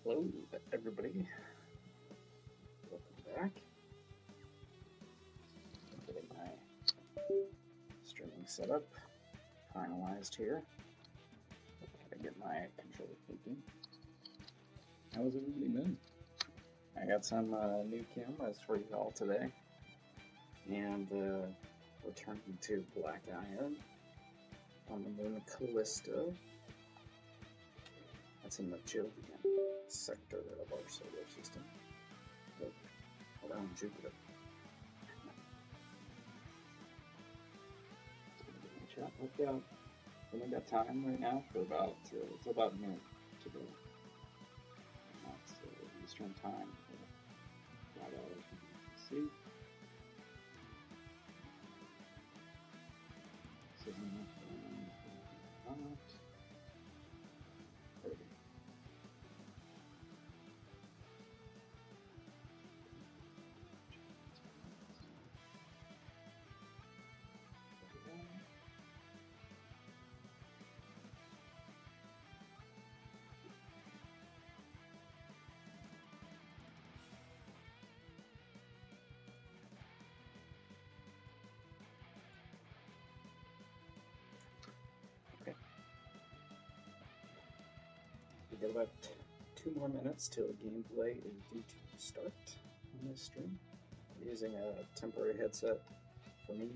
Hello, everybody. Welcome back. I'm getting my streaming setup finalized here. Gotta get my controller plugged in. How was everybody been? I got some new cameras for you all today, and returning to Black Iron on the moon Callisto. That's in the Jovian sector of our solar system, around Jupiter. We've only got time right now for about it's about noon today. That's Eastern time. Right out as you can see. Okay. We got about 2 more minutes till gameplay is due to start on this stream. I'm using a temporary headset for me.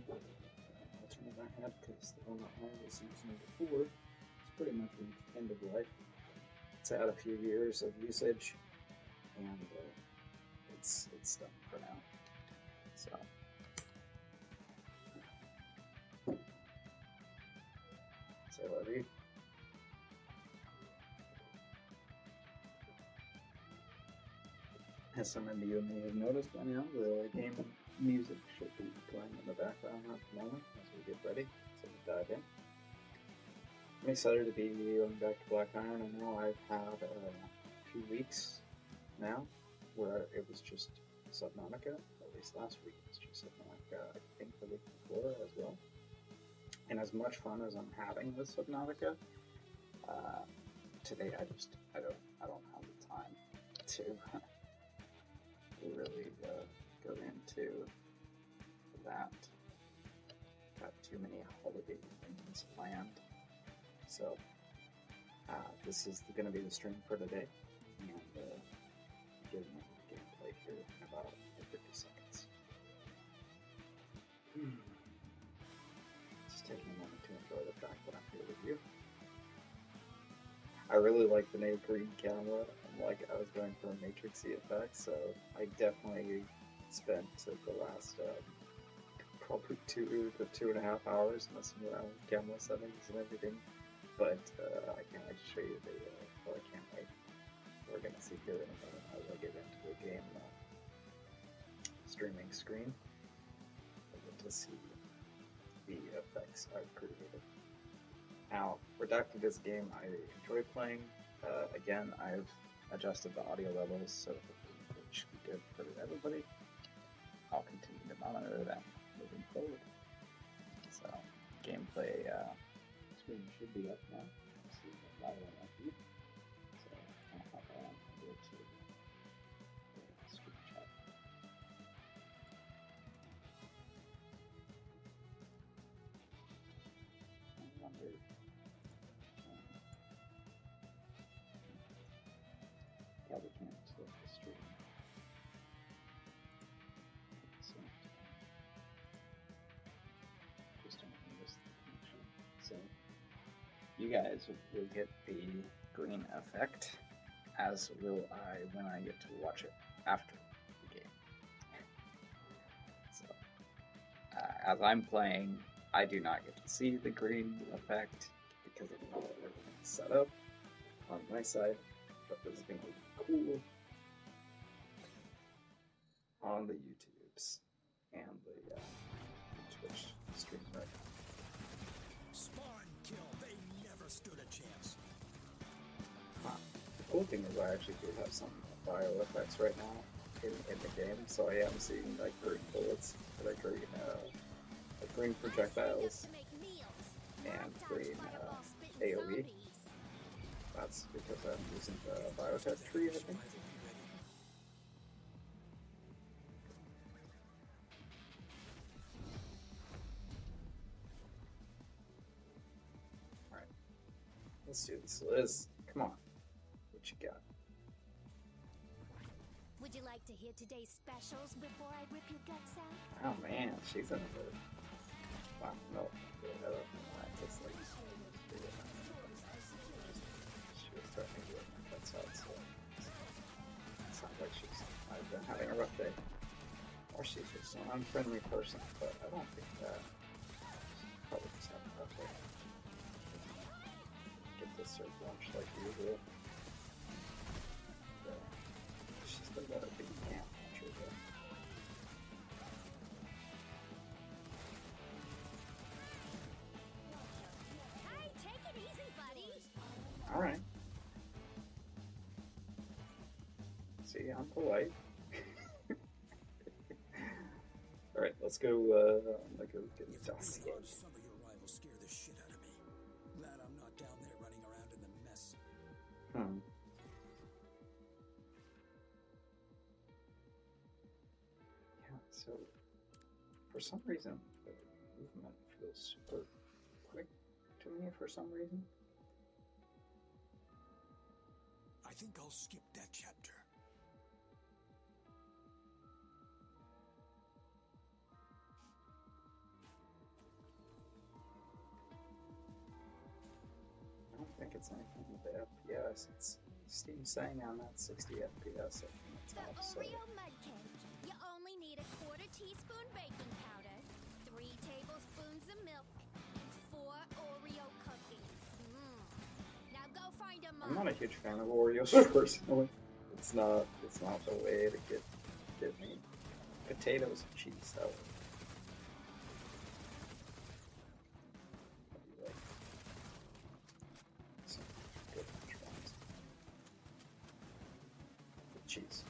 Alternative I had because the one I was using before is pretty much the end of life. It's had a few years of usage, and it's done for now. So. So I read. As some of you may have noticed by now, the game music should be playing in the background at the moment as we get ready to dive in. I'm excited to be going back to Black Iron. I know I've had a few weeks now where it was just Subnautica, at least last week it was just Subnautica, I think the week before as well. And as much fun as I'm having with Subnautica, today I don't have the time to really go into that. Got too many holiday things planned. So this is going to be the stream for today, and getting into gameplay here in about 50 seconds. Just taking a moment to enjoy the fact that I'm here with you. I really like the new green camera. I was going for matrixy effects, so I definitely spent the last probably 2 to 2.5 hours messing around with camera settings and everything. But I can't wait to show you the. Well, I can't wait. We're gonna see here in a minute as I get into the game streaming screen. I get to see the effects I've created. Now, Redacted is a game I enjoy playing. Again, I've adjusted the audio levels so that it should be good for everybody. I'll continue to monitor that moving forward. So, gameplay screen should be up now. Let's see what live on that view. So, I'll hop on and go to the screen chat. I wonder. Probably can't start the stream. So, just don't miss the connection. So, you guys will get the green effect, as will I when I get to watch it after the game. So, as I'm playing, I do not get to see the green effect because of how everything's set up on my side. But this is going to be cool on the YouTubes and the Twitch stream right now. Spawn kill, they never stood a chance. The cool thing is I actually do have some bio effects right now in the game, so I am seeing like green bullets, like green projectiles, and green AoE. That's because I'm using using the biotech tree, I think. Alright. Let's do this. Liz, come on. What you got? Would you like to hear today's specials before I rip your guts out? Oh man, she's in a mood. Wow, no. It's like, she was threatening to rip my guts out, so it sounds like she's I've been having a rough day. Or she's just an unfriendly person, but I don't think that. She's probably just having a rough day. Get to serve lunch like usual. She's still got a big camp, actually. Hey, take it easy, buddy. Alright. See, I'm polite. Alright, let's go, get the dust. Some of your rivals scare the shit out of me. Glad I'm not down there running around in the mess. Yeah, so for some reason the movement feels super quick to me for some reason. I think I'll skip that chapter. I don't think it's anything with the FPS. It's Steam saying I'm at 60 FPS at the The top, so Oreo mud cake. You only need a 1/4 teaspoon baking powder, 3 tablespoons of milk, and 4 Oreo cookies. Now go find a I'm mug. not a huge fan of Oreos personally. It's not the way to get me potatoes and cheese that way. What do you like? Some good French fries. With cheese.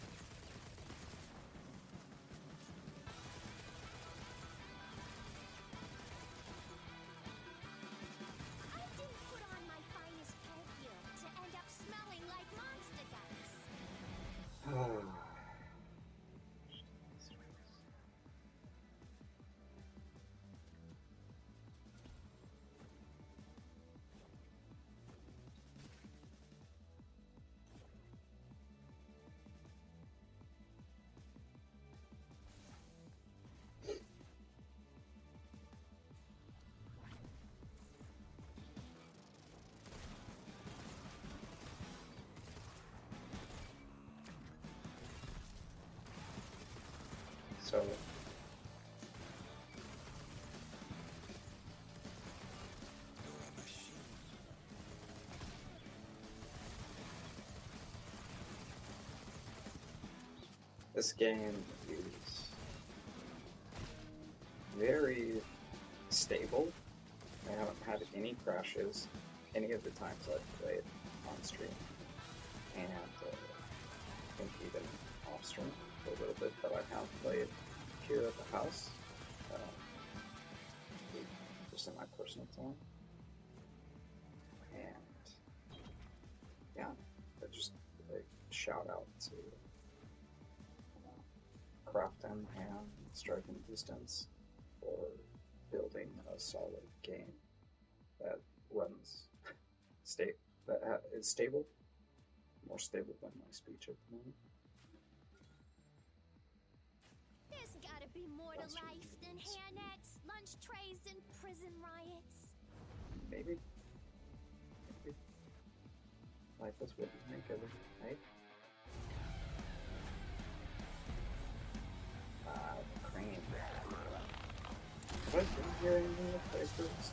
I didn't put on my finest perfume to end up smelling like monster guts. So this game is very stable. I haven't had any crashes any of the times I've played on stream, and I think even off stream for a little bit that I have played here at the house, just in my personal time. And yeah, I just shout out to Crafton and Striking Distance for building a solid game that runs that is stable, more stable than my speech at the moment. There's gotta be more to life than hairnets, lunch trays, and prison riots. Maybe. Life is what we make of it, right? Crane. What? Didn't hear anything with playthroughs?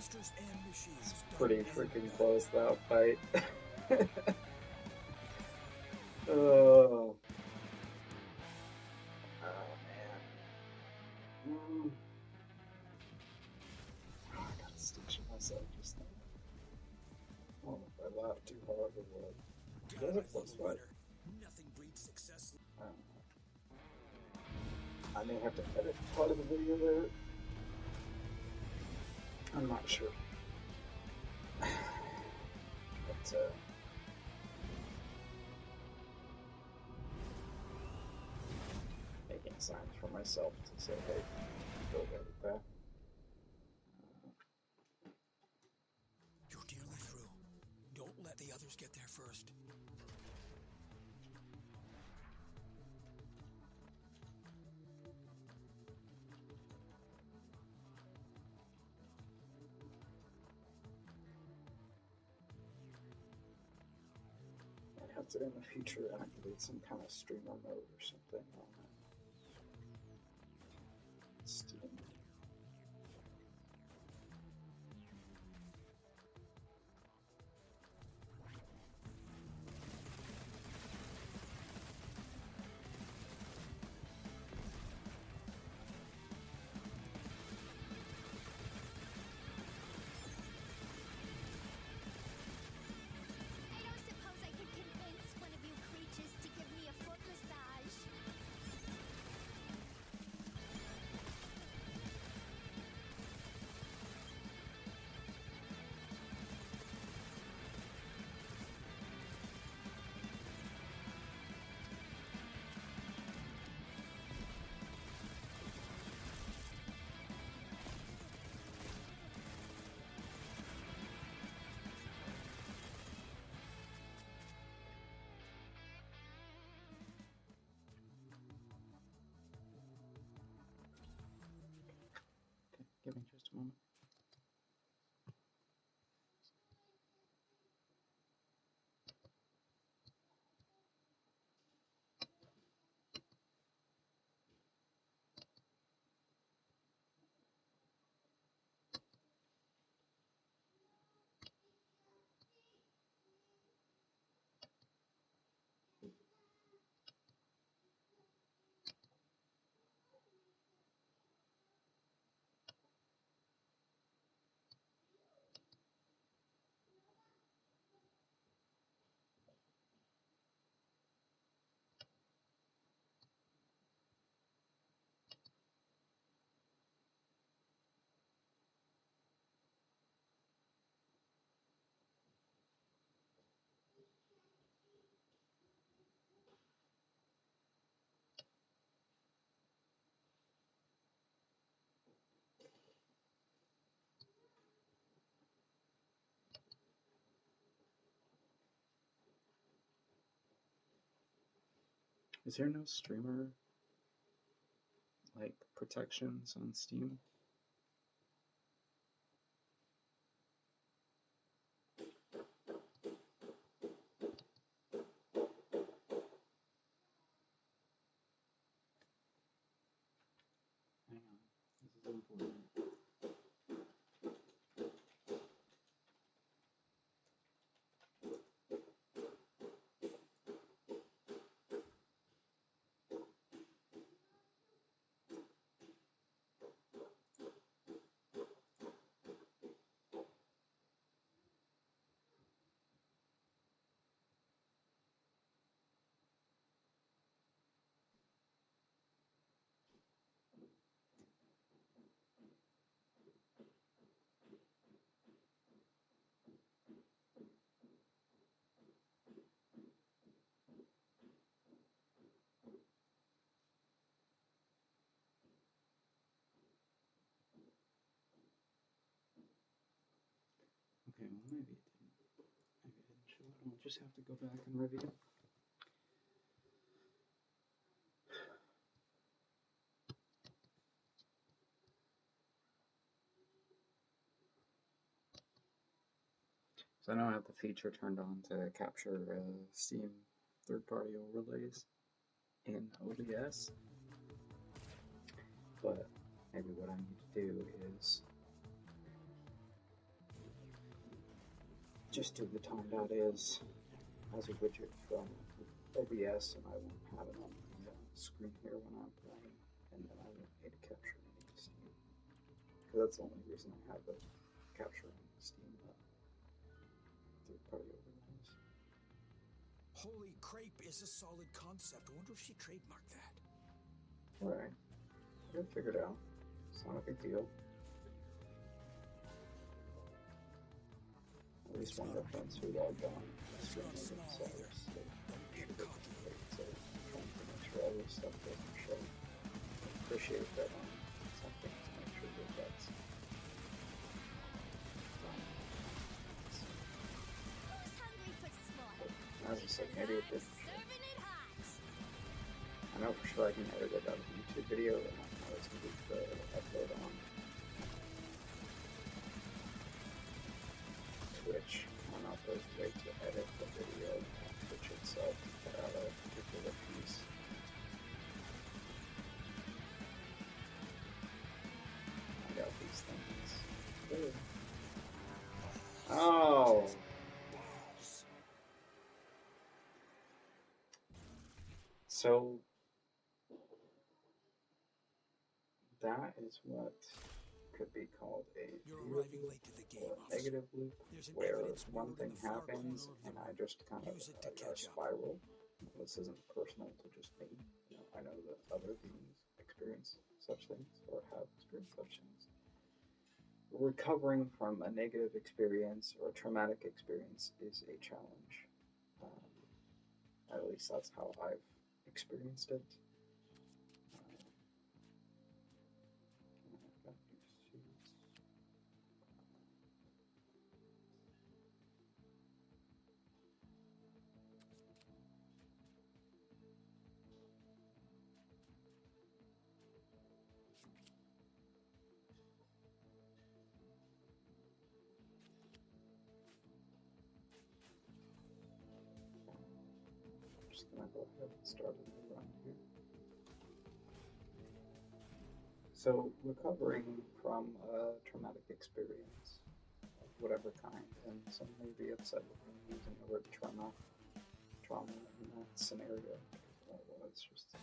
monsters and machines. Pretty freaking close, that fight. Oh. Oh, man. Oh, I got a stitch in myself just now. I don't know if I laughed too hard or what. That was a close fight. Nothing breeds success. I don't know. I may have to edit part of the video there. I'm not sure. But, making signs for myself to say, hey, go edit that. You're nearly through. Don't let the others get there first. I have to in the future activate some kind of streamer mode or something on Steam. I don't suppose I could convince one of you creatures to give me a foot massage. Give me just a moment. Is there no streamer like protections on Steam? Hang on, this is important. Okay, well maybe it didn't. Maybe it didn't show it. I'll just have to go back and review. So I don't have the feature turned on to capture Steam third-party overlays in OBS, but maybe what I need to do is just do the timed out as a widget from OBS, and I won't have it on the screen here when I'm playing, and then I won't need to capture it into Steam. Because that's the only reason I have it capturing Steam third-party overlays. Holy crepe is a solid concept. I wonder if she trademarked that. Alright. We'll figure it out. It's not a big deal. At least one reference who logged on. It's not small either. Don't get cocky. So trying to make sure all this stuff doesn't show. I appreciate that on something to make sure that that's Who's hungry for slaughter? as I said, maybe it did. Serving it hot. I know for sure I can edit it out of the YouTube video, and I know it's going to be the upload on Twitch. I'm not the way to edit the video on Twitch itself to cut out a particular piece. I got these things. Ooh. Oh! So that is what could be called a You're negative arriving late to the game, or officer. negative loop, There's an where evidence one word in thing the far happens corner of and the I room. just kind of Use it to catch up. spiral. This isn't personal to just me. You know, I know that other beings experience such things or have experienced such things. Recovering from a negative experience or a traumatic experience is a challenge. At least that's how I've experienced it. Just gonna go ahead and start a new run here. So, recovering from a traumatic experience of whatever kind, and some may be upset with me using the word trauma in that scenario, because well, it's just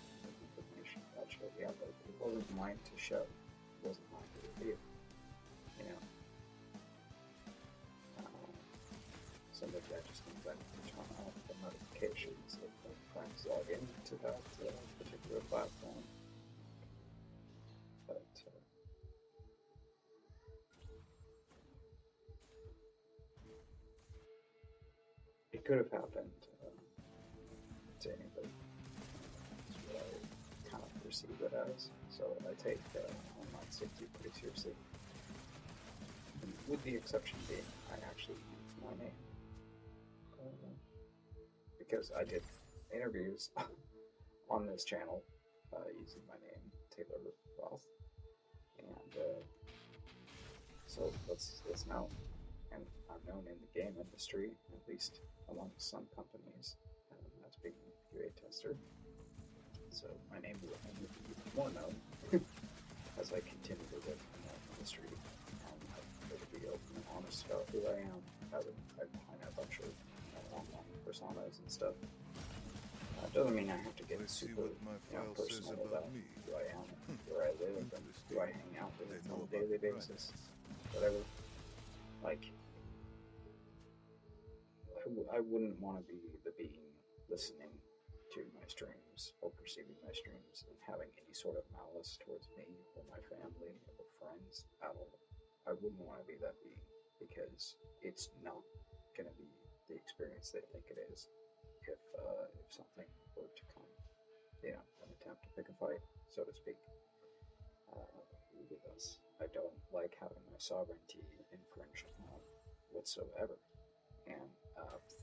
information that showed, yeah, but it wasn't mine to show, it wasn't mine to reveal, you know. So maybe I just need to turn off the notifications of when friends log into that particular platform. But it could have happened to anybody. That's what I kind of perceive it as. So I take online safety pretty seriously. And with the exception being, I actually use my name. Because I did interviews on this channel using my name, Taylor Roth, and so that's known, and I'm known in the game industry, at least among some companies, as being a QA tester. So my name will only be more known as I continue to work in that industry, and I'm going to be open and honest about who I am. I find a bunch of online personas and stuff. Doesn't mean I have to get super personal about who I am, and where I live, and who I hang out with on a daily basis. Whatever. Like, I wouldn't want to be the being listening to my streams or perceiving my streams and having any sort of malice towards me or my family or friends at all. I wouldn't want to be that being, because it's not going to be the experience they think it is if something were to come, an attempt to pick a fight, so to speak, with us. I don't like having my sovereignty infringed upon whatsoever, and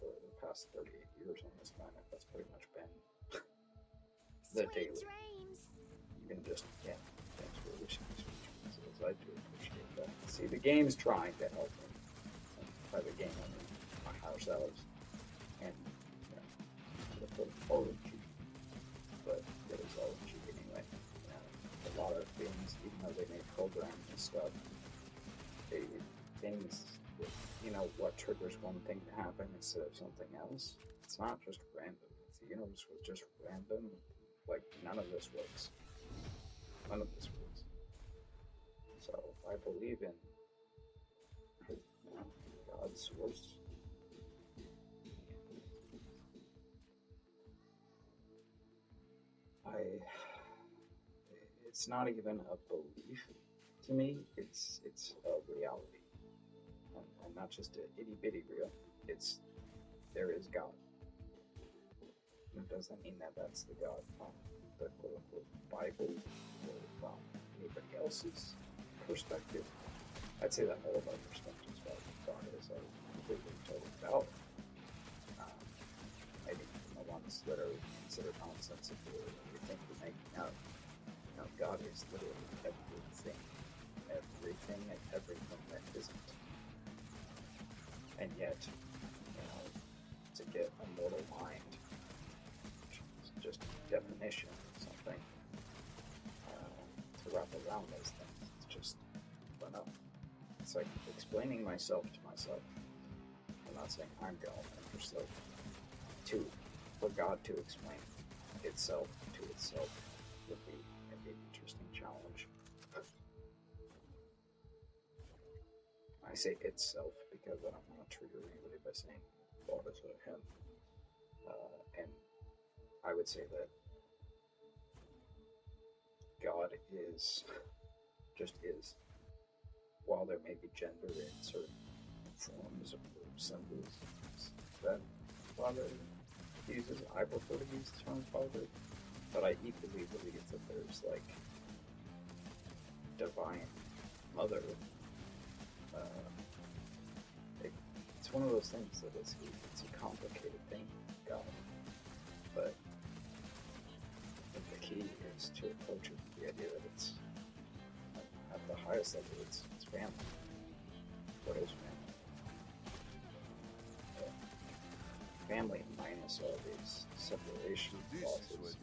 for the past 38 years on this planet, that's pretty much been the Sweet daily. dreams. Even just, thanks for wishing me sweet dreams. I do appreciate that. See, the game's trying to help me. And by the game, I mean ourselves. And, the OG. But it is OG anyway. A lot of things, even though they make programs and stuff, things, what triggers one thing to happen instead of something else. It's not just random. If the universe was just random, like, none of this works. None of this works. So I believe in, God's source. It's not even a belief to me. It's a reality, and not just an itty bitty real. It's there is God. And it doesn't mean that that's the God from the quote unquote Bible or from anybody else's perspective. I'd say that all of our perspectives about God is are completely totally valid. Maybe the ones that are considered nonsensical or you think you're making up. God is literally everything and everything that isn't. And yet, to get a mortal mind, which is just definition of something, to wrap around those things, it's just, I don't know. It's like explaining myself to myself. I'm not saying I'm God, I'm just like, for God to explain itself to itself would be an interesting challenge. I say itself because I don't want to trigger anybody by saying God is a him. And I would say that God just is. While there may be gender in certain forms or symbols that Father uses, I prefer to use the term Father, but I equally believe that there's like divine mother. It's one of those things that it's a complicated thing, God. But I think the key is to approach it with the idea that it's at the highest level, it's family. What is family? Family minus all these separation clauses.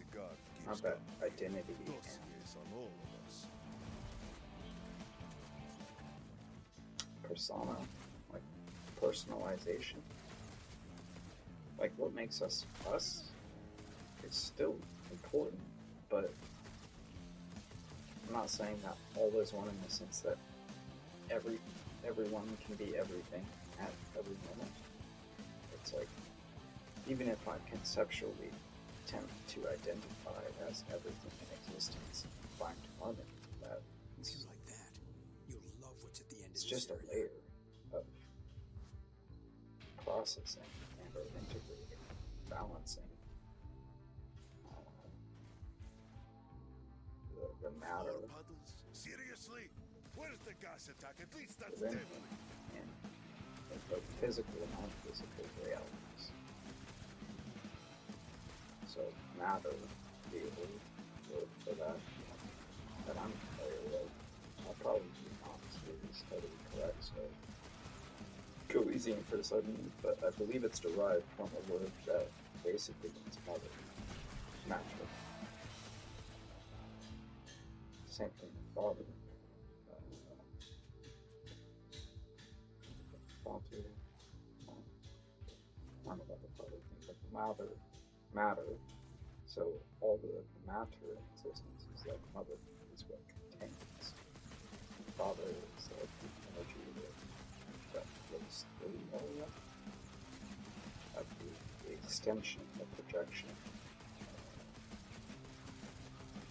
Not that identity and persona, like personalization. Like what makes us us is still important, but I'm not saying that all is one in the sense that everyone can be everything at every moment. It's like, even if I conceptually attempt to identify as everything in existence, find harmony in that. If you like that, you'll love what's at the end It's of this just a area. layer of processing and or integrating, balancing the matter Seriously? Where's the gas attack? At least that's within deadly. him and both physical and non-physical realities. So matter, the word for that, that I'm familiar with, I'll probably be honest with is totally correct, so go easy for a second, but I believe it's derived from a word that basically means mother, natural. Same thing with father. Father, I don't know about the father thing, but matter. So all the matter in existence is like mother is what contains. Father is like the energy that flows through all of that. Like the extension, the projection.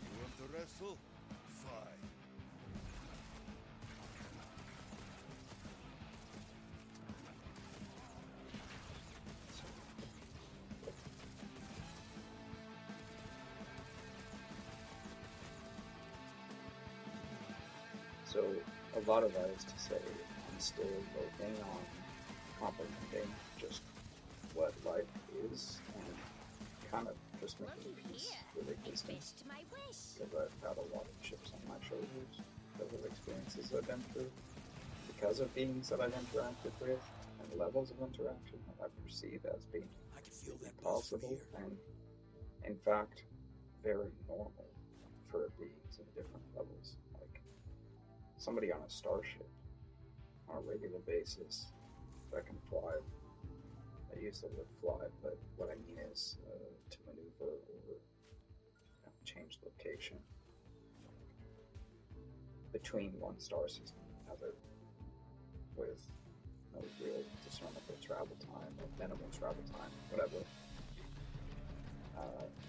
You want to wrestle? Fine. So a lot of that is to say I'm still working on comprehending just what life is and kind of just making Looky peace here. with A existence. fish to my wish. Because I've had a lot of chips on my shoulders because of experiences I've been through, because of beings that I've interacted with, and levels of interaction that I perceive as being I can feel that buzz from possible here. and, in fact, very normal for beings in different levels. Like somebody on a starship on a regular basis I can fly. I use the word fly, but what I mean is to maneuver or change location between one star system and another with no real discernible travel time or minimal travel time, whatever.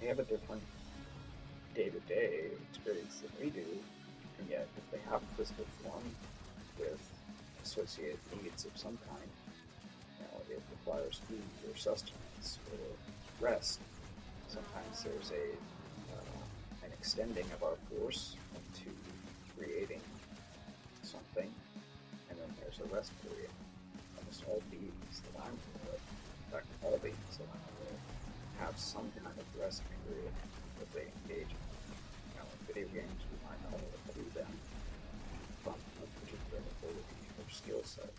They have a different day-to-day experience than we do, and yet if they have physical form with associated needs of some kind, it requires food or sustenance or rest. Sometimes there's an extending of our force into creating something, and then there's a rest period. Almost all beings that I'm aware of, in fact, all beings that I'm aware of, have some kind of rest period that they engage in. In video games, we might not include them from a particular ability or skill set.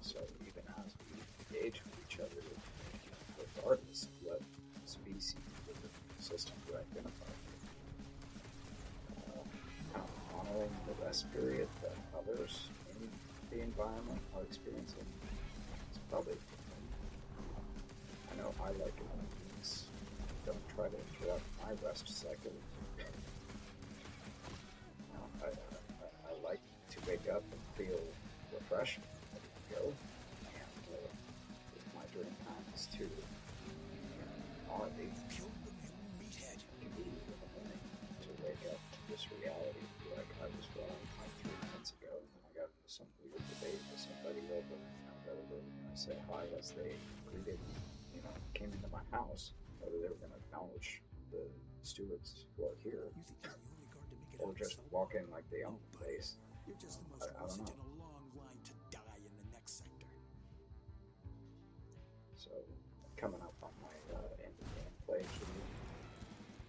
So even as we engage with each other, regardless of what species or system we're identified with, honoring the rest period that others in the environment are experiencing is probably, I know I like it when things don't try to interrupt my rest cycle. I like to wake up and feel refreshed, ready to go, and my dream time is to honestly can be to wake up to this reality like I was wrong like 3 months ago, and I got some weird debate with somebody over, and I said hi as they greeted me, came into my house, whether they were going to acknowledge the stewards who are here, or just walk in like they own the place. You're just the most I don't recent know. in a long line to die in the next sector. So, coming up on my end of game playthrough,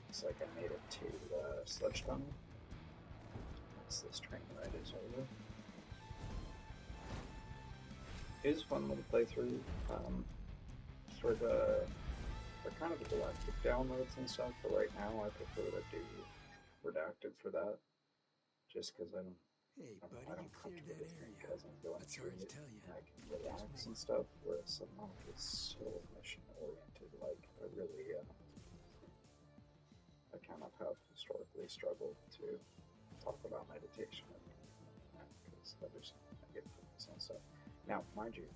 looks like I made it to Sludge Tunnel. Once this train ride is over. It is a fun little playthrough. For kind of the galactic downloads and stuff, but right now I prefer to do Redacted for that, just because I don't come to it because I'm going through it and I can relax and stuff, whereas Subnautic is so mission oriented. Like, I really I kind of have historically struggled to talk about meditation because others I get focused on stuff. Now, mind you,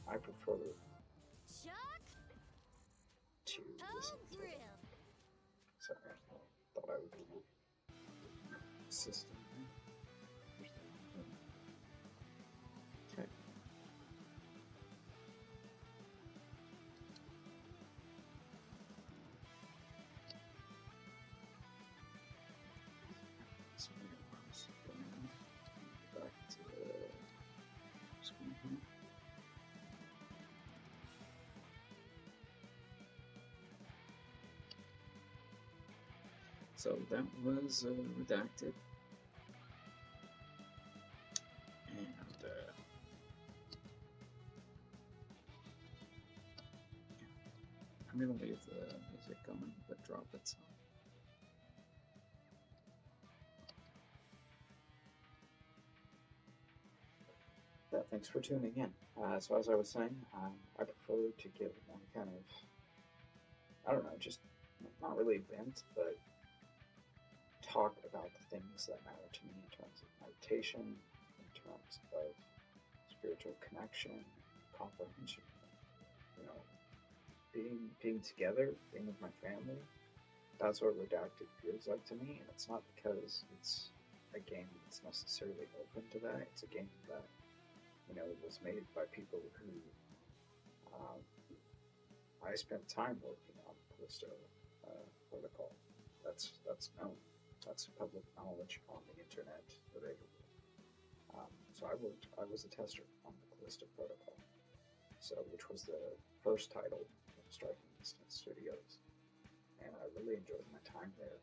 I prefer Chuck? to Oh, listen to grill. Sorry, I thought I would be more consistent. Okay. So back to the screen here. So that was Redacted, and I'm gonna leave the music going, but drop it some. But thanks for tuning in. So as I was saying, I prefer to give one kind of, I don't know, just not really vent, but talk about the things that matter to me in terms of meditation, in terms of spiritual connection, comprehension, being together, being with my family. That's what Redacted feels like to me, and it's not because it's a game that's necessarily open to that. It's a game that was made by people who I spent time working on Callisto protocol. That's known. That's public knowledge on the internet available. So I was a tester on the Callisto protocol, which was the first title of Striking Distance Studios, and I really enjoyed my time there.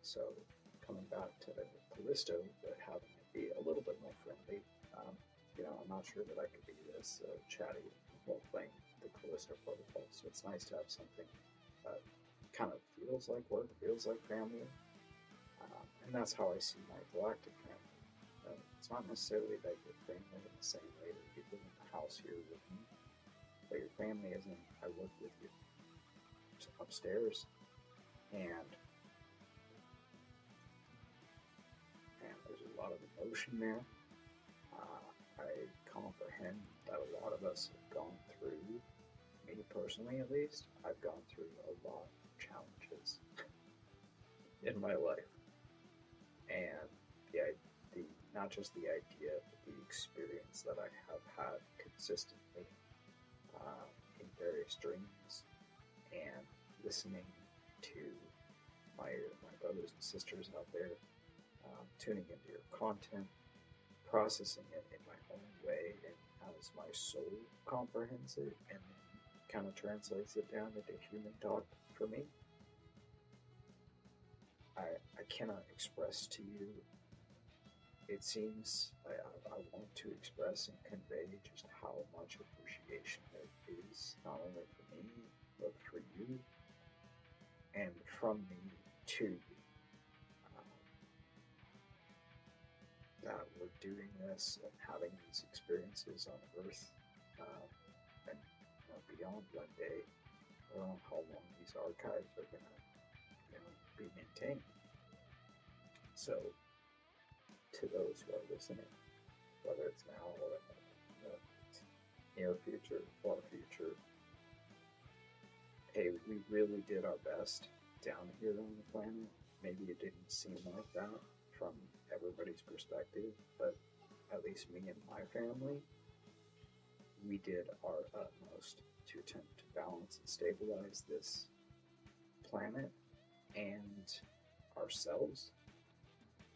So coming back to Callisto, but having it be a little bit more friendly, I'm not sure that I could be this chatty while playing the Callisto protocol. So it's nice to have something that kind of feels like work, feels like family. And that's how I see my galactic family. it's not necessarily that your family in the same way that you live in the house here with me, but your family isn't. I work with you upstairs, and there's a lot of emotion there. I comprehend that a lot of us have gone through, me personally at least, I've gone through a lot of challenges in my life. And not just the idea, but the experience that I have had consistently in various dreams, and listening to my brothers and sisters out there, tuning into your content, processing it in my own way and as my soul comprehends it, and then kind of translates it down into human talk for me. I cannot express to you. It seems I want to express and convey just how much appreciation there is, not only for me, but for you, and from me to you. That we're doing this and having these experiences on Earth, and beyond one day. I don't know how long these archives are going to be maintained. So, to those who are listening, whether it's now or in the near future, far future, hey, we really did our best down here on the planet. Maybe it didn't seem like that from everybody's perspective, but at least me and my family, we did our utmost to attempt to balance and stabilize this planet and ourselves,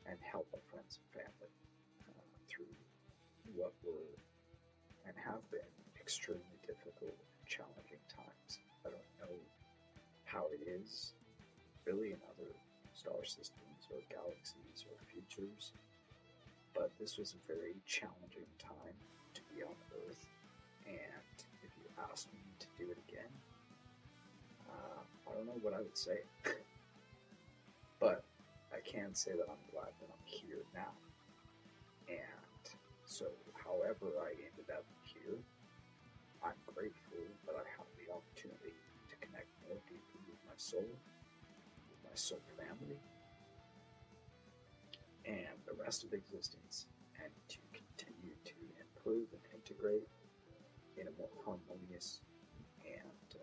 and help our friends and family through what were and have been extremely difficult and challenging times. I don't know how it is really in other star systems or galaxies or futures, but this was a very challenging time to be on Earth, and if you asked me to do it again, I don't know what I would say, but I can say that I'm glad that I'm here now. And so, however I ended up here, I'm grateful that I have the opportunity to connect more deeply with my soul family, and the rest of existence, and to continue to improve and integrate in a more harmonious and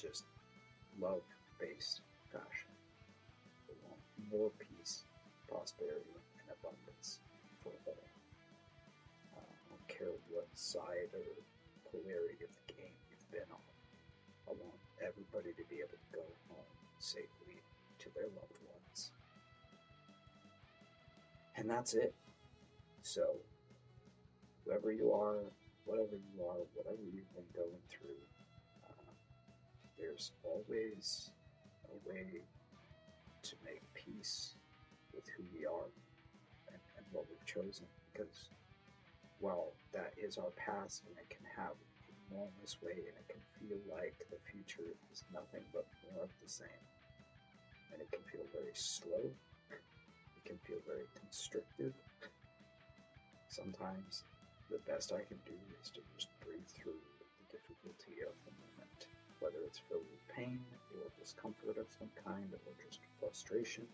just love-based fashion. We want more peace, prosperity, and abundance for all. I don't care what side or polarity of the game you've been on. I want everybody to be able to go home safely to their loved ones. And that's it. So, whoever you are, whatever you are, whatever you've been going through, there's always a way to make peace with who we are and what we've chosen, because while that is our past and it can have enormous weight and it can feel like the future is nothing but more of the same, and it can feel very slow, it can feel very constrictive. Sometimes the best I can do is to just breathe through the difficulty of the moment, whether it's filled with pain or discomfort of some kind, or just frustration,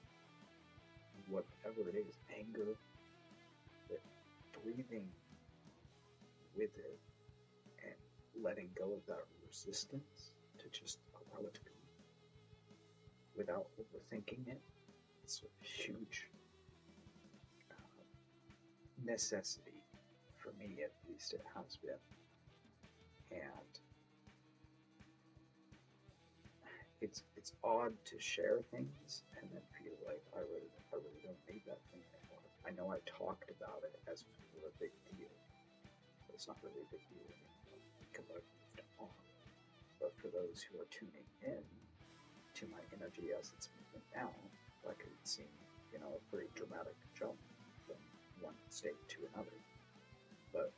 whatever it is, anger, but breathing with it and letting go of that resistance to just allow it to be without overthinking it. It's a huge necessity for me, at least it has been. And it's odd to share things and then feel like I really don't need that thing anymore. I know I talked about it as if it were a big deal, but it's not really a big deal anymore because I've moved on. But for those who are tuning in to my energy as it's moving now, that could seem, a pretty dramatic jump from one state to another. But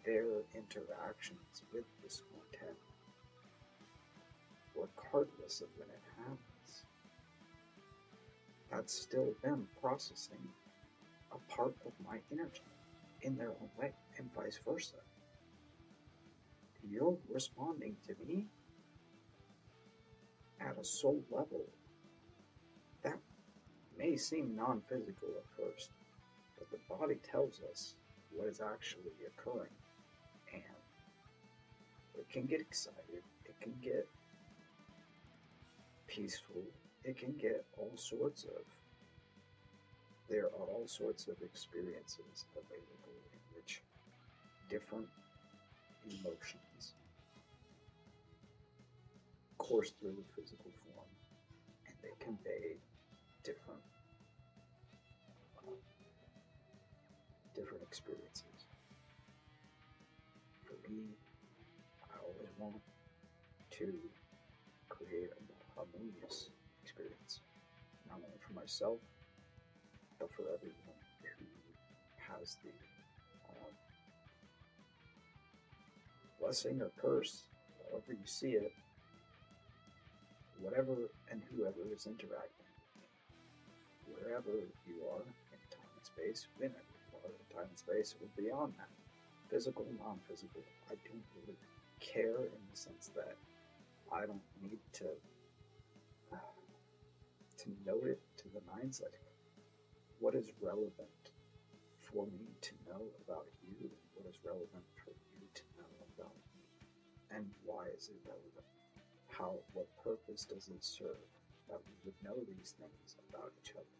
their interactions with this content, regardless of when it happens, that's still them processing a part of my energy in their own way, and vice versa. You're responding to me at a soul level. That may seem non-physical at first, but the body tells us what is actually occurring, and it can get excited, it can get peaceful, it can get there are all sorts of experiences available in which different emotions course through the physical form, and they convey different experiences. For me, I always want to create a more harmonious experience, not only for myself, but for everyone who has the blessing or curse, however you see it, whatever and whoever is interacting with me, wherever you are in time and space, whenever you are in time and space, or beyond that, physical, non-physical, I don't really care in the sense that I don't need to know it to the nines. Like, what is relevant for me to know about you, and what is relevant for you to know about me, and why is it relevant? What purpose does it serve that we would know these things about each other?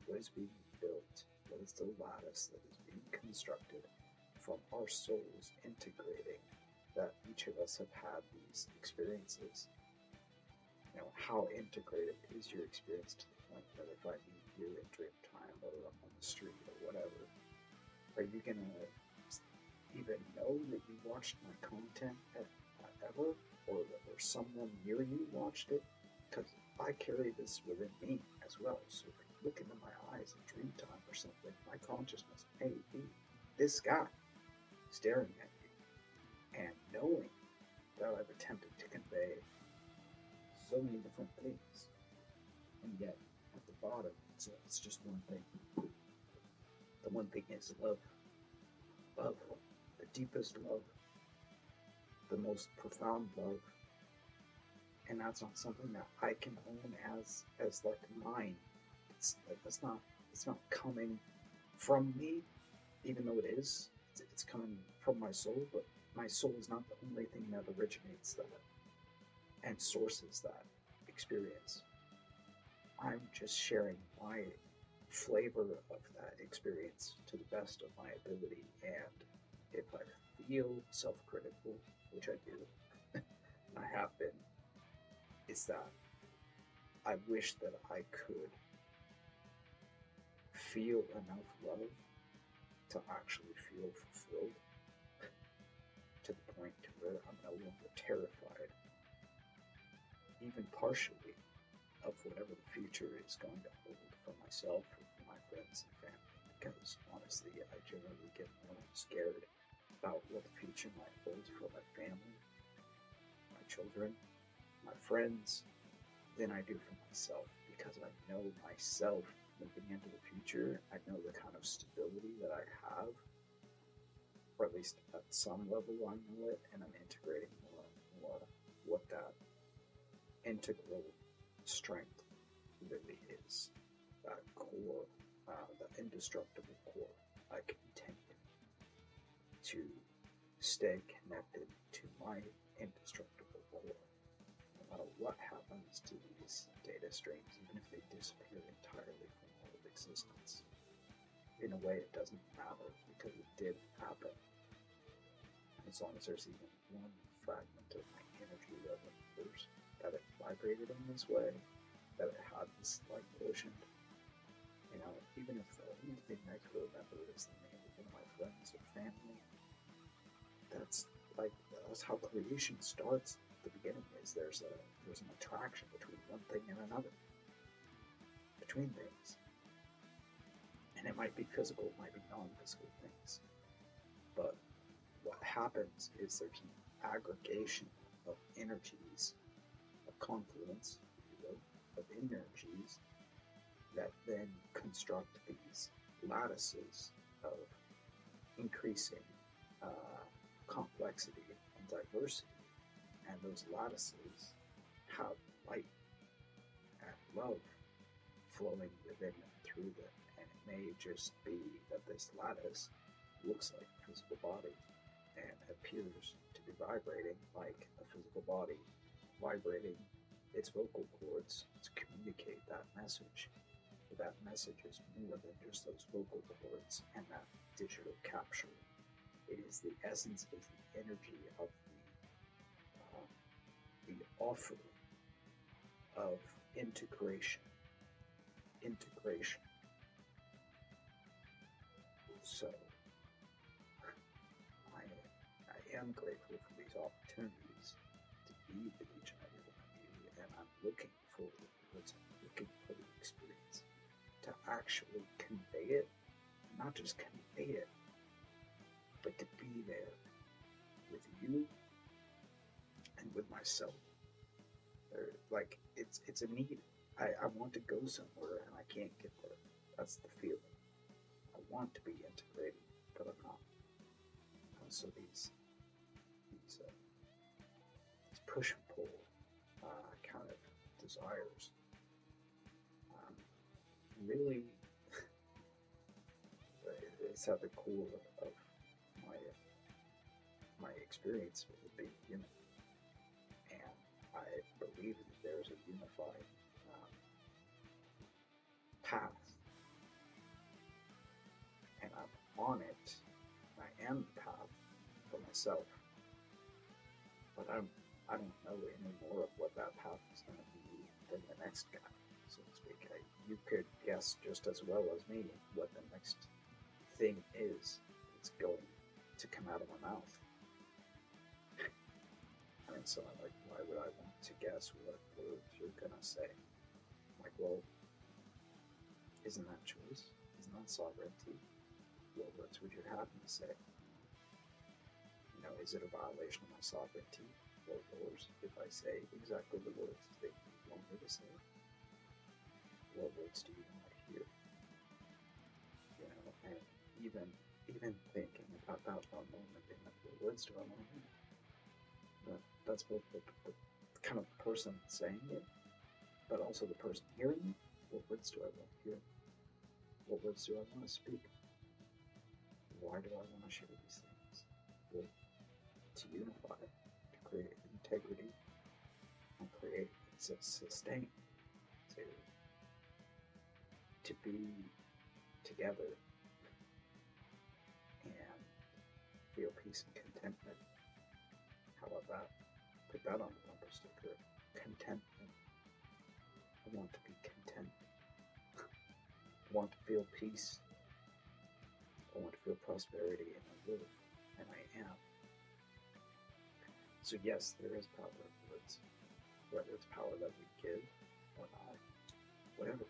What is being built? What is the lattice that is being constructed from our souls integrating that each of us have had these experiences? How integrated is your experience to the point that if I meet you in dream time or I'm on the street or whatever, are you going to even know that you watched my content ever? Or someone near you watched it? Because I carry this within me as well. So if you look into my eyes in dream time or something, my consciousness may be this guy staring at you and knowing that I've attempted to convey so many different things, and yet at the bottom it's just one thing. The one thing is love. Love. The deepest love. The most profound love. And that's not something that I can own as like mine. It's not coming from me, even though it is. It's coming from my soul, but my soul is not the only thing that originates that and sources that experience. I'm just sharing my flavor of that experience to the best of my ability, and if I feel self-critical, which I do, and I have been, is that I wish that I could feel enough love to actually feel fulfilled, to the point to where I'm no longer terrified, even partially, of whatever the future is going to hold for myself or for my friends and family. Because honestly, I generally get more scared about what the future might hold for my family, my children, my friends, than I do for myself. Because I know myself moving into the future, I know the kind of stability that I have, or at least at some level I know it, and I'm integrating more and more what that integral strength really is. That core, the indestructible core. I continue to stay connected to my indestructible core, no matter what happens to these data streams, even if they disappear entirely from all of existence. In a way, it doesn't matter, because it did happen. As long as there's even one fragment of my energy that remembers that it vibrated in this way, that it had this light quotient, even if the only thing I could remember is the name of one of my friends or family, that's how creation starts. At the beginning is there's an attraction between one thing and another, between things, and it might be physical, it might be non-physical things, but what happens is there's an aggregation of energies, a confluence, if you will, of energies that then construct these lattices of increasing complexity and diversity, and those lattices have light and love flowing within and through them, and it may just be that this lattice looks like a physical body and appears to be vibrating like a physical body, vibrating its vocal cords to communicate that message. But that message is more than just those vocal cords and that digital capture. It is the essence, it is the energy of the offer of integration. So, I am grateful for these opportunities to be with each and every one of you, and I'm looking for the words, I'm looking for the experience to actually convey it, not just convey it, but to be there with you and with myself. Like, it's a need. I want to go somewhere and I can't get there. That's the feeling. I want to be integrated, but I'm not. So these push and pull kind of desires really it's at the core of my experience with being human, and I believe that there's a unified path, and I'm on it. I am the path for myself, but I don't know any more of what that path is going to be than the next guy, so to speak. You could guess just as well as me what the next thing is that's going to come out of my mouth. I mean, so I'm like, why would I want to guess what words you're going to say? I'm like, well, isn't that choice? Isn't that sovereignty? What words would you have me say? You know, is it a violation of my sovereignty or yours if I say exactly the words that you want me to say? What words do you want to hear? You know, and even thinking about that for a moment, being like, what words do I want to hear? That's both the kind of person saying it, but also the person hearing it. What words do I want to hear? What words do I want to speak? Why do I want to share these things? Well, to unify, to create integrity, and create sustain, to be together and feel peace and contentment. How about that? Put that on the bumper sticker. Contentment. I want to be content. I want to feel peace. I want to feel prosperity, and I will, and I am. So yes, there is power in words, whether it's power that we give or not, whatever.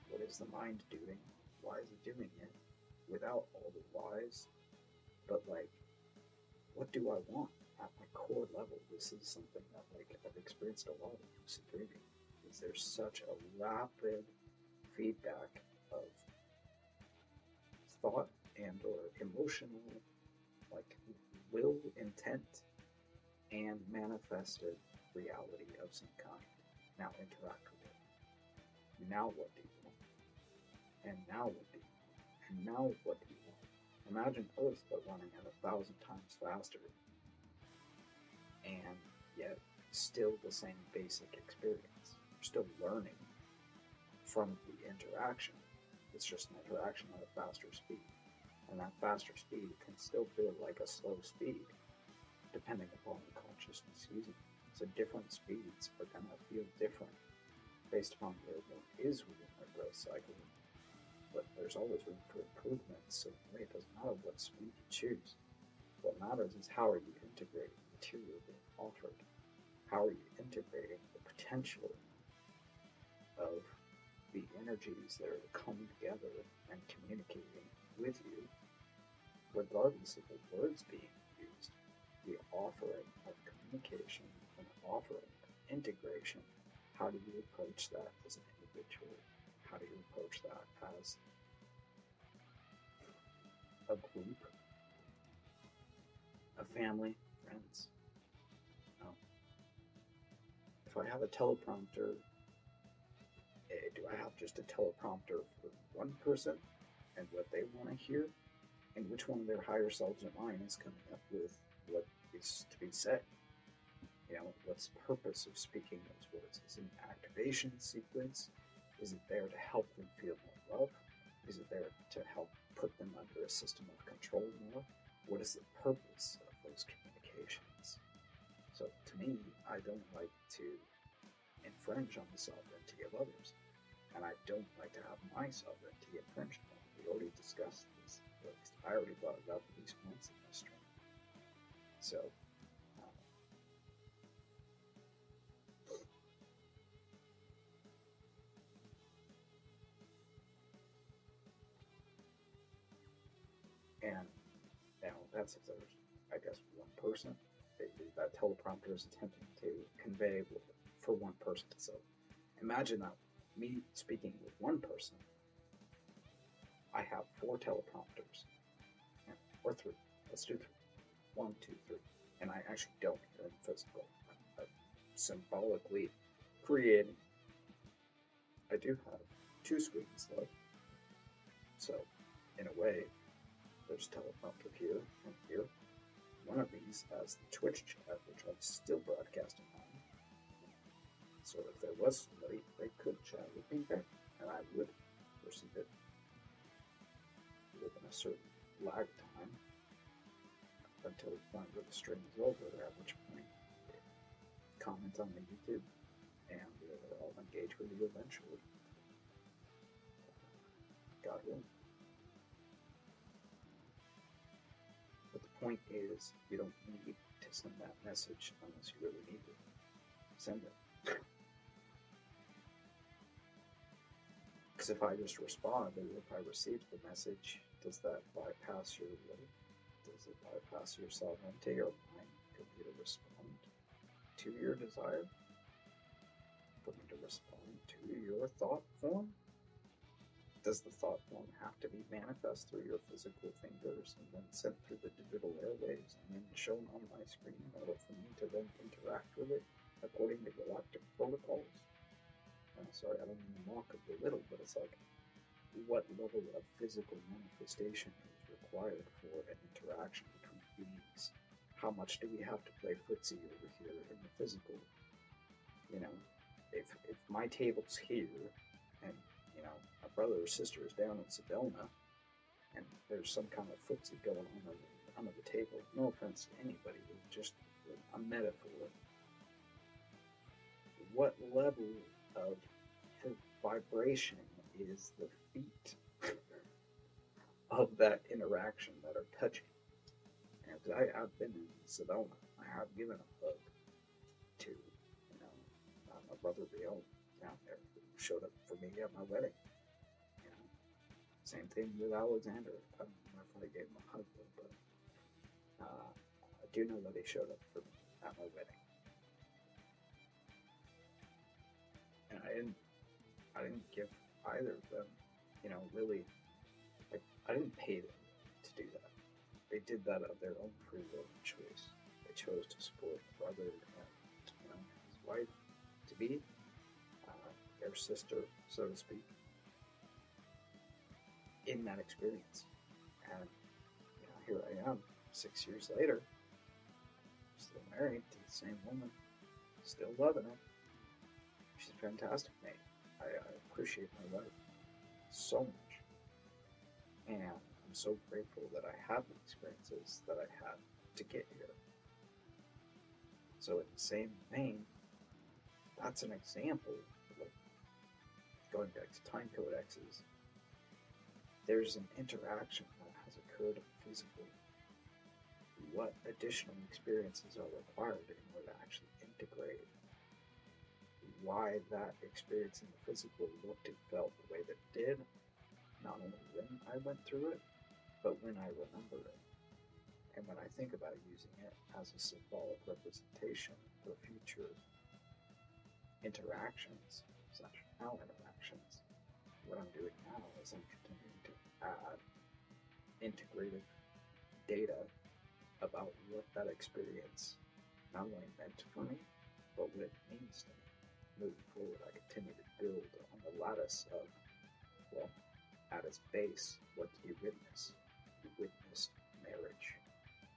What is the mind doing? Why is it doing it? Without all the whys, but like, what do I want? At my core level, this is something that like I've experienced a lot in lucid dreaming. Is there's such a rapid feedback of thought and or emotional, like will, intent, and manifested reality of some kind. Now interact with it. Now what do you want? And now what do you want? And now what do you want? Imagine Earth but running at 1,000 times faster, and yet still the same basic experience. You're still learning from the interaction. It's just an interaction at a faster speed. And that faster speed can still feel like a slow speed, depending upon the consciousness using it. So different speeds are going to feel different based upon where one is within their growth cycle. But there's always room for improvement, so it doesn't matter what speed you choose. What matters is how are you integrating the material being offered? How are you integrating the potential of the energies that are coming together and communicating with you, regardless of the words being used? The offering of communication and the offering of integration. How do you approach that as an individual? How do you approach that as a group, a family, friends. If I have a teleprompter, do I have just a teleprompter for one person and what they want to hear? And which one of their higher selves or mine is coming up with what is to be said? What's the purpose of speaking those words? Is it an activation sequence? Is it there to help them feel more love? Is it there to help put them under a system of control more? What is the purpose of those communications? So to me, I don't like to infringe on the sovereignty of others. And I don't like to have my sovereignty infringed on. We already discussed this. At least I already brought it up at least once in this stream. So, and that's if there's, I guess, one person. That teleprompter is attempting to convey for one person. So imagine that me speaking with one person, I have 4 teleprompters, or 3. Let's do 3. 1, 2, 3. And I actually don't hear in physical. I'm symbolically creating. I do have 2 screens though. So, in a way, there's teleprompter here and here. One of these has the Twitch chat, which I'm still broadcasting on. So if there was somebody, they could chat with me there, and I would receive it within a certain lag time until the point where the stream is over, at which point comment on the YouTube, and I'll engage with you eventually. God willing. But the point is, you don't need to send that message unless you really need it. Send it. Because if I just respond, or if I receive the message, does that bypass your will? Does it bypass your sovereignty or mine for me to respond to your desire? For me to respond to your thought form? Does the thought form have to be manifest through your physical fingers and then sent through the digital airwaves and then shown on my screen in order for me to then interact with it according to galactic protocols? Sorry, I don't mean to mock or belittle, but it's like, what level of physical manifestation is required for an interaction between beings? How much do we have to play footsie over here in the physical? If my table's here and my brother or sister is down in Sedona and there's some kind of footsie going on under the table, no offense to anybody, it's just a metaphor. What level of vibration is the feet of that interaction that are touching? And I've been in Sedona. I have given a hug to my brother Bill down there who showed up for me at my wedding. Same thing with Alexander. I don't know if I gave him a hug, but I do know that he showed up for me at my wedding. And I didn't give either of them, really, I didn't pay them to do that. They did that of their own free will and choice. They chose to support a brother and, his wife to be, their sister, so to speak, in that experience. And, here I am, 6 years later, still married to the same woman, still loving her. She's a fantastic mate. I appreciate my wife so much. And I'm so grateful that I had the experiences that I had to get here. So in the same vein, that's an example of, going back to time codexes, there's an interaction that has occurred in the physical. What additional experiences are required in order to actually integrate? Why that experience in the physical looked and felt the way that it did, not only when I went through it, but when I remember it. And when I think about using it as a symbolic representation for future interactions, such our interactions, what I'm doing now is I'm continuing to add integrated data about what that experience not only meant for me, but what it means to me. Moving forward, I continue to build on the lattice of, well, at its base, what did you witness? You witnessed marriage.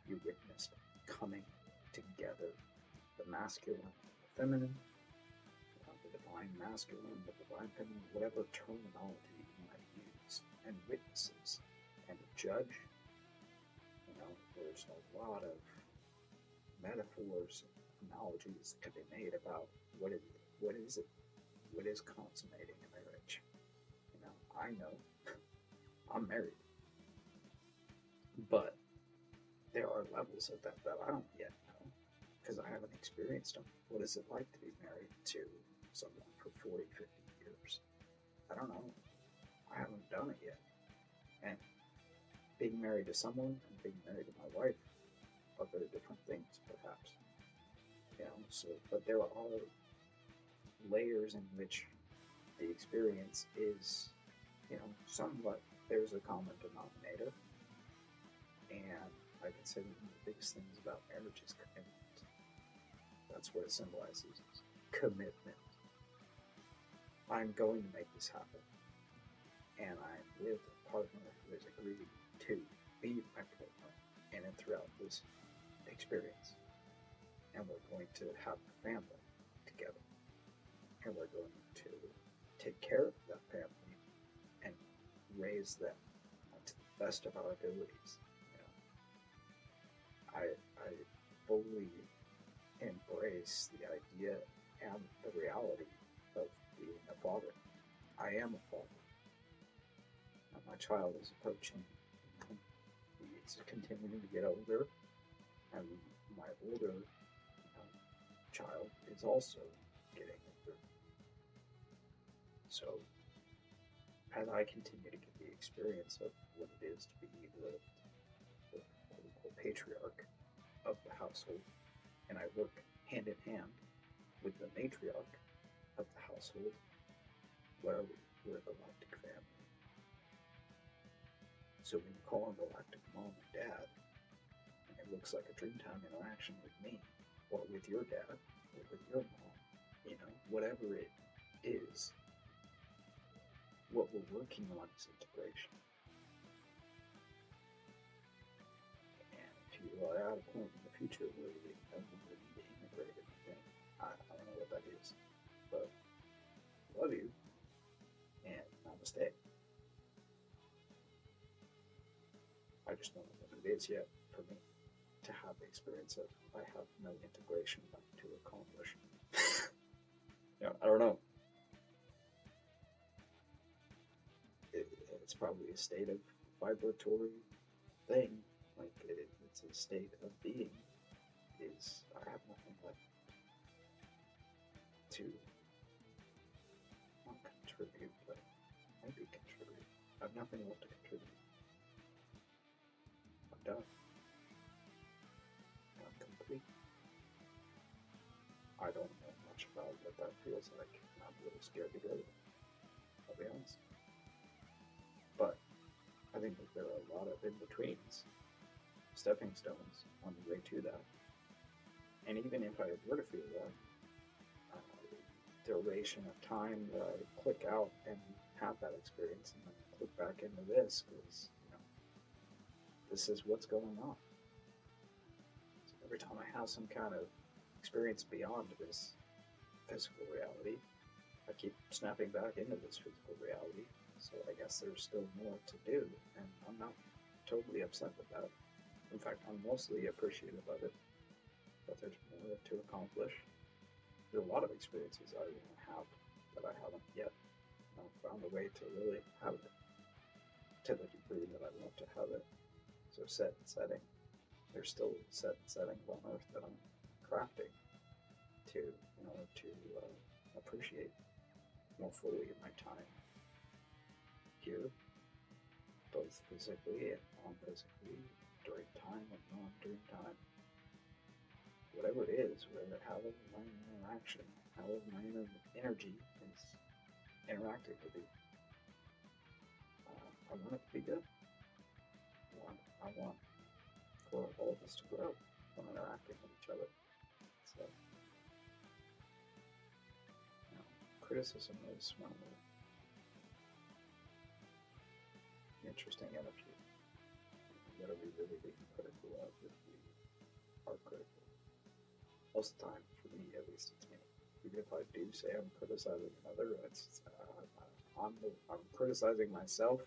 You witnessed coming together, the masculine and the feminine, the divine masculine, the divine feminine, whatever terminology you want to use, and witnesses. And to judge, there's a lot of metaphors and analogies that can be made about what is it, what is consummating a marriage. I know I'm married, but there are levels of that I don't yet know because I haven't experienced them. What is it like to be married to someone for 40, 50 years? I don't know. I haven't done it yet. And being married to someone and being married to my wife are very different things, perhaps. But there are layers in which the experience is, somewhat, there's a common denominator. And I consider one of the biggest things about marriage is commitment. That's what it symbolizes, commitment. I'm going to make this happen. And I'm with a partner who has agreed to be my partner in and throughout this experience. And we're going to have a family together. And we're going to take care of that family and raise them to the best of our abilities. I fully embrace the idea and the reality of being a father. I am a father. My child is approaching, he's continuing to get older, and my older child is also getting older. So, as I continue to get the experience of what it is to be the patriarch of the household, and I work hand in hand with the matriarch of the household, where we're a galactic family. So when you call on galactic mom and dad, and it looks like a Dreamtime interaction with me, or with your dad, or with your mom, whatever it is, what we're working on is integration. And if you are at a point in the future where you no longer need to integrate anything, I don't know what that is, but love you, and namaste. I just don't know what it is yet for me to have the experience of I have no integration left to accomplish. I don't know. It's probably a state of vibratory thing. Like it's a state of being. I have nothing left to not contribute, but maybe contribute. I have nothing left to contribute. I'm done. I'm complete. I don't know much about what that feels like. I'm a little scared to go there. I'll be honest. But I think that there are a lot of in-betweens, stepping stones on the way to that. And even if I were to feel that, duration of time that I click out and have that experience and then click back into this, because this is what's going on. So every time I have some kind of experience beyond this physical reality, I keep snapping back into this physical reality. So I guess there's still more to do, and I'm not totally upset with that. In fact, I'm mostly appreciative of it, but there's more to accomplish. There's a lot of experiences I want to have that I haven't yet found a way to really have it to the degree that I want to have it. So set and setting. There's still set and settings on Earth that I'm crafting in order to appreciate more fully my time here, both physically and non-physically, during time and non-during time. Whatever it is, however my interaction, however my energy is interacting with you, I want it to be good. I want for all of us to grow from interacting with each other. So, criticism is one of the interesting interview. What are we really being critical of if we are critical? Most of the time, for me at least, it's me. Even if I do say I'm criticizing another, I'm criticizing myself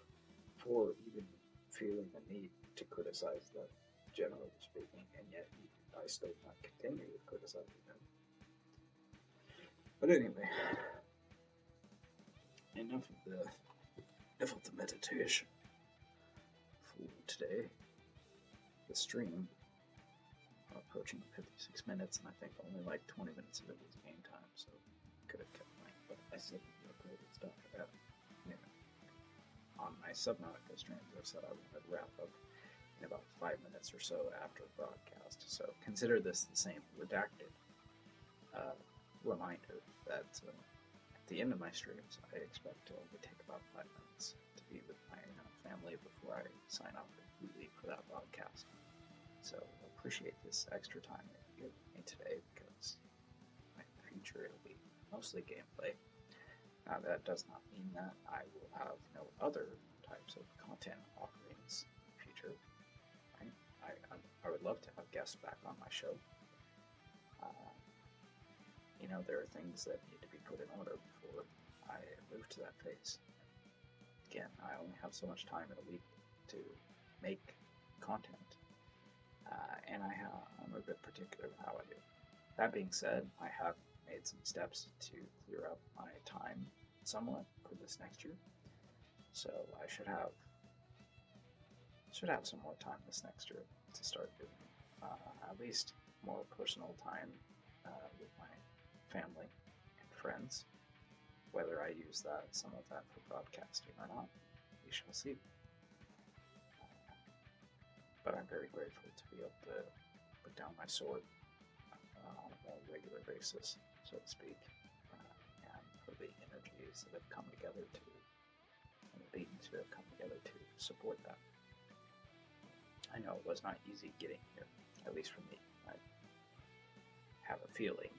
for even feeling the need to criticize them, generally speaking, and yet I still not continue with criticizing them. But anyway, enough of the meditation for today. The stream approaching 56 minutes, and I think only like 20 minutes of it was game time, so could have kept going, but I said we uploaded stuff for that. Anyway, on my Subnautica streams, I said I wanted to wrap up in about 5 minutes or so after broadcast, so consider this the same redacted reminder that at the end of my streams, I expect to only take about 5 minutes to be with my family before I sign off completely for that broadcast. So appreciate this extra time that you give me today, because in the future it'll be mostly gameplay. Now that does not mean that I will have no other types of content offerings in the future. I would love to have guests back on my show. There are things that need to be put in order before I move to that phase. Again, I only have so much time in a week to make content. And I'm a bit particular with how I do. That being said, I have made some steps to clear up my time somewhat for this next year. So I should have some more time this next year to start doing at least more personal time with my family and friends. Whether I use some of that for broadcasting or not, we shall see. But I'm very grateful to be able to put down my sword on a more regular basis, so to speak, and for the energies that have come together and the beings who have come together to support that. I know it was not easy getting here, at least for me. I have a feeling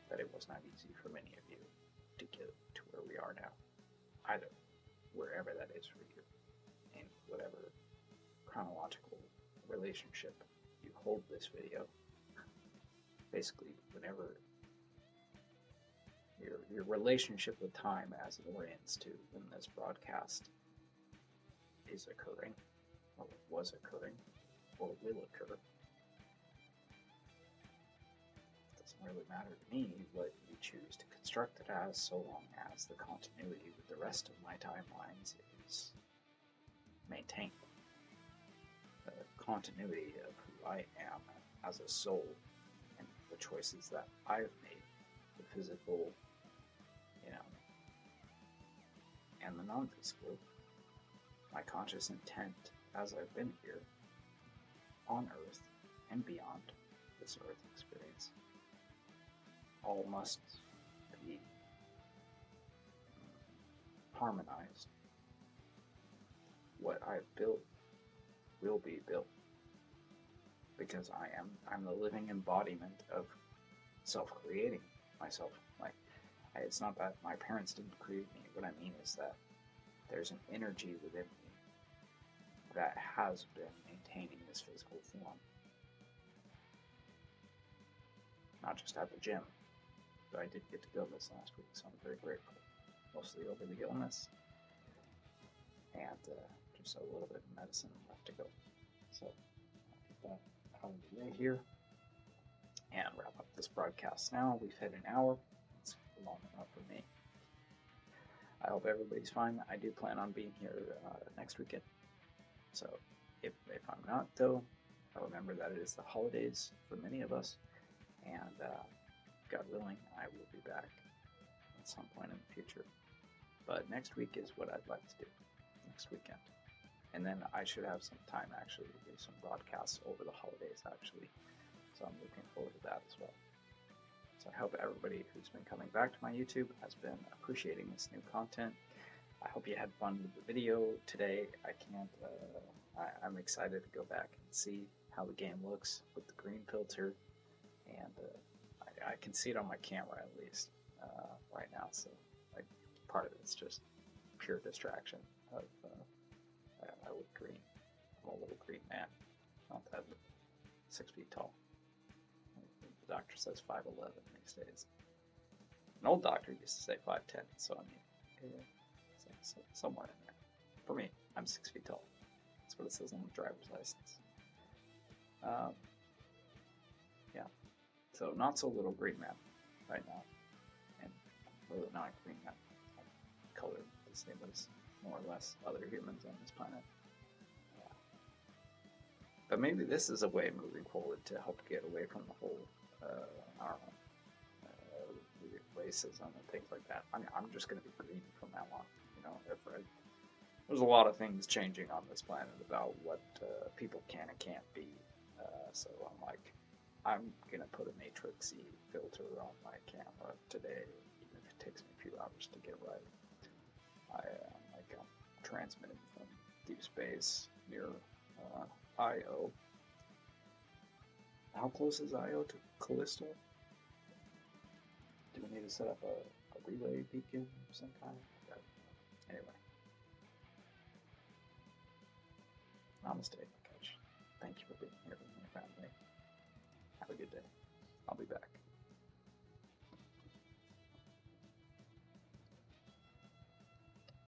that it was not easy for many of you to get to where we are now, either wherever that is for you, in whatever chronological relationship you hold this video. Basically, whenever your relationship with time as it orients to when this broadcast is occurring, or was occurring, or will occur. It doesn't really matter to me what you choose to construct it as, so long as the continuity with the rest of my timelines is maintained. The continuity of who I am as a soul and the choices that I've made, the physical, and the non-physical, my conscious intent as I've been here on Earth and beyond this Earth experience, all must be harmonized. What I've built will be built, because I'm the living embodiment of self-creating myself. It's not that my parents didn't create me. What I mean is that there's an energy within me that has been maintaining this physical form. Not just at the gym, but I did get to go this last week, so I'm very grateful. Mostly over the illness, and just a little bit of medicine left to go. So I'll get that out of the way here, and wrap up this broadcast now. We've hit an hour. It's long enough for me. I hope everybody's fine. I do plan on being here next weekend. So if I'm not, though, remember that it is the holidays for many of us, and God willing, I will be back at some point in the future. But next week is what I'd like to do, next weekend. And then I should have some time actually to do some broadcasts over the holidays actually. So I'm looking forward to that as well. So I hope everybody who's been coming back to my YouTube has been appreciating this new content. I hope you had fun with the video today. I can't. I'm excited to go back and see how the game looks with the green filter, and I can see it on my camera at least right now. So like part of it's just pure distraction of I look green. I'm a little green man, not that 6 feet tall. The doctor says 5'11" these days. An old doctor used to say 5'10", so I mean, yeah, so somewhere in there. For me, I'm 6 feet tall. That's what it says on the driver's license. Yeah, so not so little green man right now, and really not a green man. I'm colored the same as more or less other humans on this planet. But maybe this is a way moving forward to help get away from the whole, I don't know, racism and things like that. I mean, I'm just going to be green from now on. You know, there's a lot of things changing on this planet about what people can and can't be. So I'm like, I'm going to put a matrixy filter on my camera today, even if it takes me a few hours to get right. I'm transmitting from deep space near Io. How close is Io to Callisto? Do we need to set up a relay beacon of some kind? Anyway. Namaste, Nikesh. Thank you for being here with my family. Have a good day.